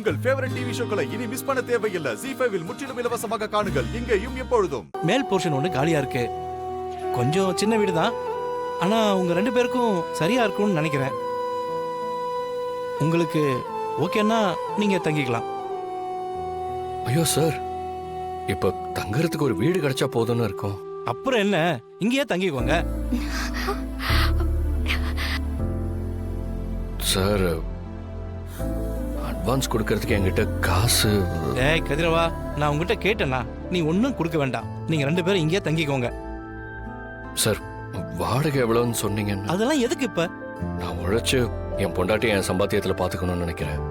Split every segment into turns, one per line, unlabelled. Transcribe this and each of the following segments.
உங்கள் favourite TV ஷோக்களை இனி miss பண்ண தேவையில்லை. ZEE5 இல் முற்றிலும் இலவசமாக காணுங்கள், இங்கேயும் எப்பொழுதும்.
மேல் போர்ஷன் ஒன்று காலியா இருக்கு. கொஞ்சம் சின்ன வீடு தான், ஆனா உங்க 2 பேருக்கும் சரியா இருக்கும்னு நினைக்கிறேன். உங்களுக்கு ஓகேன்னா நீங்க தங்கிக்கலாம்.
ஐயோ சார், இப்ப தங்கறதுக்கு ஒரு வீடு கிடைச்சா போதும்னு இருக்கும்.
அப்புறம் என்ன, இங்கேயே தங்கிக்கோங்க.
சார், அட்வான்ஸ் கொடுக்கறதுக்கு என்கிட்ட காசு.
ஏய் கதிரவா, நான் உங்ககிட்ட கேட்டேனா? நீ ஒன்றும் கொடுக்க வேண்டாம். நீங்க 2 பேரும் இங்கேயே தங்கிக்கோங்க.
சார், வாடகை எவ்வளவுன்னு சொன்னீங்க?
அதெல்லாம் எதுக்கு இப்ப?
நான் உழைச்சு என் பொண்டாட்டி என் சம்பாத்தியத்துல பாத்துக்கணும்னு நினைக்கிறேன்.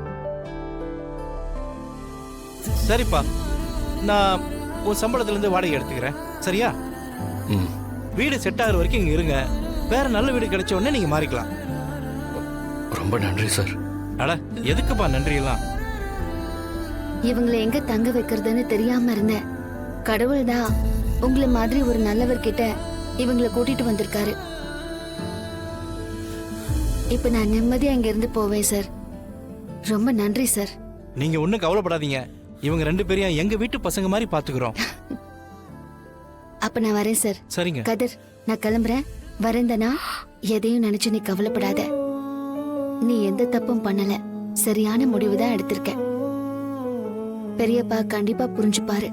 சரிப்பா, நான் உன் சம்பளத்துல இருந்து வாடகை எடுத்துக்கிறேன், சரியா? வீடு செட் ஆகிற வரைக்கும் இங்க இருங்க. வேற நல்ல வீடு கிடைச்ச உடனே நீங்க மாறிக்கலாம்.
ரொம்ப நன்றி சார்.
அட எதுக்குப்பா நன்றி எல்லாம்?
இவங்களை எங்க தங்க வைக்கிறதுன்னு தெரியாம இருந்தேன். கடவுள் தான் உங்களை மாதிரி ஒரு நல்லவர்கிட்ட இவங்களை கூட்டிட்டு வந்திருக்காரு. இப்ப நான் நிம்மதியா இங்க இருந்து போவேன் சார். ரொம்ப நன்றி சார்.
நீங்க ஒண்ணும் கவலைப்படாதீங்க. இவங்க 2 பேரையும் எங்க வீட்டு பசங்க மாதிரி பாத்துக்கிறோம்.
அப்ப நான் வரேன் சார்.
சரிங்க
கதிர், நான் கிளம்புறேன். வரேந்தனா எதையும் நினைச்சு நீ கவலைப்படாத. நீ எந்த தப்பும் பண்ணல, சரியான முடிவு தான் எடுத்திருக்க. பெரியப்பா கண்டிப்பா புரிஞ்சுப்பாரு.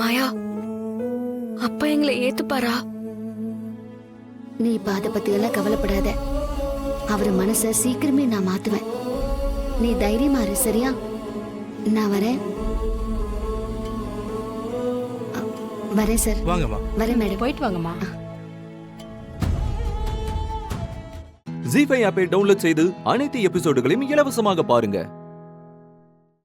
மாயா, அப்பா எங்களை ஏத்துப்பாரா?
நீ இப்ப அத பத்தி எல்லாம் கவலைப்படாத. அவர் மனச சீக்கிரமே நான் மாத்துவேன். நீ தைரியமா இரு, சரியா? நான் வரேன். வரேன் சார்.
வாங்கம்மா.
வரேன் மேடம்.
போயிட்டு வாங்கம்மா.
ZEE5 ஆப்பை டவுன்லோட் செய்து அனைத்து எபிசோடுகளையும் இலவசமாக பாருங்க.